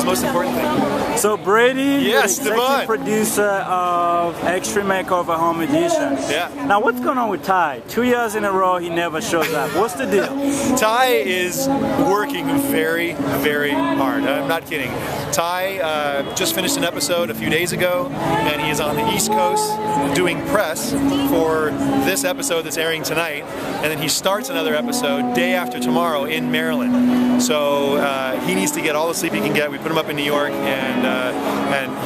most important thing. So Brady, yes, the executive producer of Extreme Makeover Home Edition. Yeah. Now what's going on with Ty? 2 years in a row he never shows up. What's the deal? Ty is working very, very hard. I'm not kidding. Ty just finished an episode a few days ago, and he is on the East Coast doing press for this episode that's airing tonight, and then he starts another episode day after tomorrow in Maryland. So he needs to get all the sleep he can get. We put him up in New York, and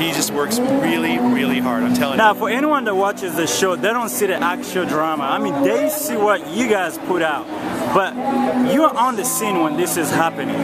he just works really, really hard. I'm telling you. Now, for anyone that watches the show, they don't see the actual drama. I mean, they see what you guys put out, but you're on the scene when this is happening.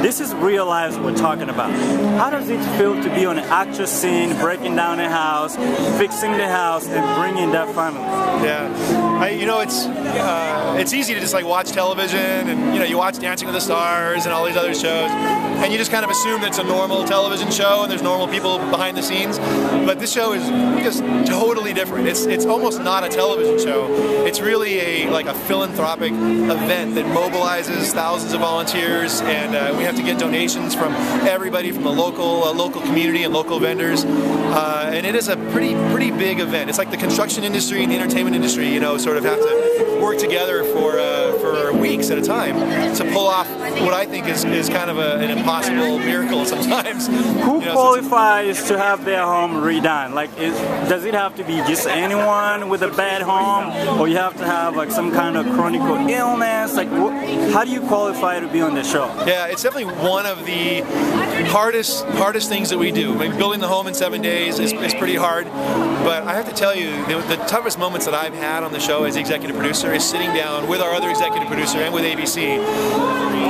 This is real lives we're talking about. How does it feel to be on an actual scene, breaking down a house, fixing the house, and bringing that family? Yeah, you know, it's easy to just like watch television, and you know, you watch Dancing with the Stars and all these other shows, and you just kind of assume that it's a normal television show and there's normal people behind the scenes. But this show is just totally different. It's almost not a television show. It's really like a philanthropic event that mobilizes thousands of volunteers, and we have to get donations from everybody from the local community and local vendors, and it is a pretty big event. It's like the construction industry and the entertainment industry, you know, sort of have to work together for weeks at a time to pull off what I think is kind of an impossible miracle sometimes. Who qualifies to have their home redone? Like, does it have to be just anyone with a bad home, or you have to have like some kind of chronic illness? Like, how do you qualify to be on the show? Yeah, it's definitely one of the hardest things that we do. I mean, building the home in 7 days is pretty hard, but I have to tell you, the toughest moments that I've had on the show as the executive producer is sitting down with our other executive producer and with ABC,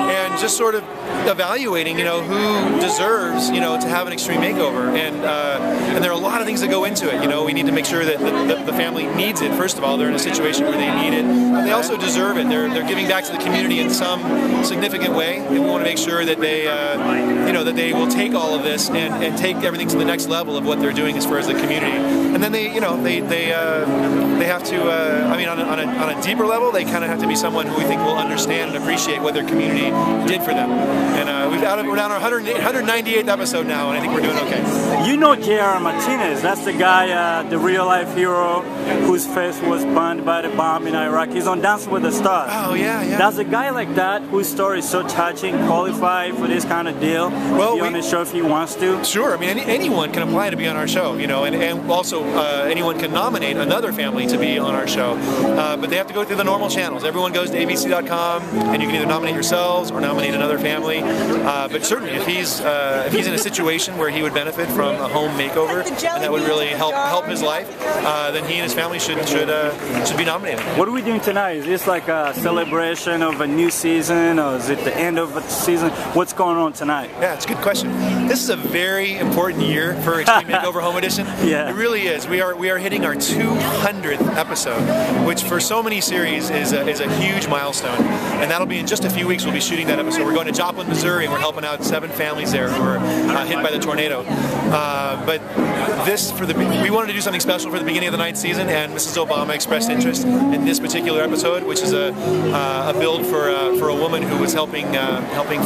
and just sort of evaluating, you know, who deserves, you know, to have an extreme makeover, and there are a lot of things that go into it. You know, we need to make sure that the family needs it. First of all, they're in a situation where they need it, and they also deserve it. They're giving back to the community in some significant way, and we want to make sure that they, you know, that they will take all of this and take everything to the next level of what they're doing as far as the community. And then they, you know, they have to. I mean, on a deeper level, they kind of have to be someone who we think will understand and appreciate what their community did for them. And we're down our 198th episode now, and I think we're doing okay. You know J.R. Martinez, that's the guy, the real-life hero whose face was burned by the bomb in Iraq. He's on Dancing with the Stars. Oh, yeah. Does a guy like that, whose story is so touching, qualify for this kind of deal? Well, be on the show if he wants to? Sure. I mean, anyone can apply to be on our show, you know, and also anyone can nominate another family to be on our show. But they have to go through the normal channels. Everyone goes to abc.com, and you can either nominate yourselves or nominate another family. But certainly, if he's in a situation where he would benefit from a home makeover, and that would really help his life, then he and his family should be nominated. What are we doing tonight? Is this like a celebration of a new season, or is it the end of a season? What's going on tonight? Yeah, it's a good question. This is a very important year for Extreme Makeover Home Edition. Yeah. It really is. We are hitting our 200th episode, which for so many series is a huge milestone. And that'll be in just a few weeks. We'll be shooting that episode. We're going to Joplin, Missouri, and we're helping out 7 families there who were hit by the tornado. But we wanted to do something special for the beginning of the 9th season, and Mrs. Obama expressed interest in this particular episode, which is a build for a woman who was helping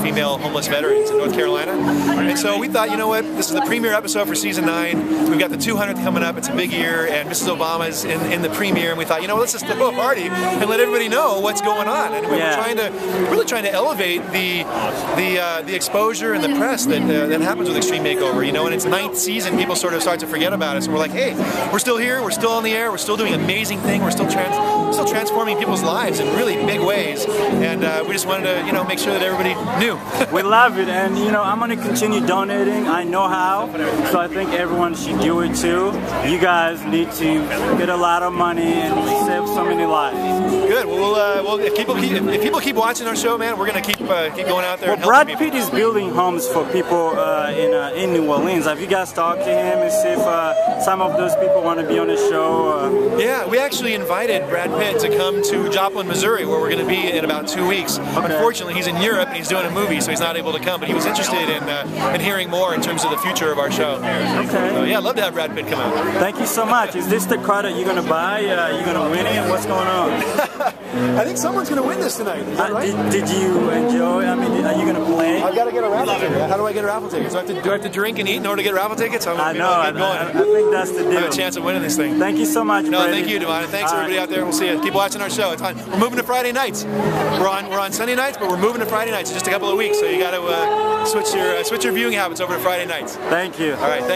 female homeless veterans in North Carolina. And so we thought, you know what, this is the premiere episode for season 9. We've got the 200th coming up. It's a big year, and Mrs. Obama is in the premiere, and we thought, you know, let's just throw a party and let everybody know what's going on. And we were really trying to elevate the exposure and the press that happens with Extreme Makeover. You know, in its 9th season, people sort of start to forget about us. And we're like, hey, we're still here. We're still on the air. We're still doing an amazing thing. We're still transforming people's lives in really big ways. And we just wanted to, you know, make sure that everybody knew. We love it, and you know, I'm going to continue donating. I know how, so I think everyone should do it too. You guys need to get a lot of money and save so many lives. Good. Well, if people keep watching our show, man, we're going to keep going out there. Well, Brad Pitt is building homes for people in New Orleans. Have you guys talked to him and see if some of those people want to be on the show? Yeah, we actually invited Brad Pitt to come to Joplin, Missouri, where we're going to be in about 2 weeks. Okay. Unfortunately, he's in Europe and he's doing a movie, so he's not able to come. But he was interested in hearing more in terms of the future of our show. Okay. So, yeah, I'd love to have Brad Pitt come out. Thank you so much. Is this the car that you're going to buy? buy? You gonna win it? What's going on? I think someone's going to win this tonight. Is that right? Did you enjoy? I mean, are you gonna play? I've got to get a raffle ticket. How do I get a raffle ticket? Do I have to drink and eat in order to get raffle tickets? I know. I think that's the deal. I have a chance of winning this thing. Thank you so much, No, Brady. thank you, Vibiana. Thanks everybody out there. We'll see you. Keep watching our show. It's fun. We're moving to Friday nights. We're on Sunday nights, but we're moving to Friday nights in just a couple of weeks. So you got to switch your viewing habits over to Friday nights. Thank you. All right. Thank you.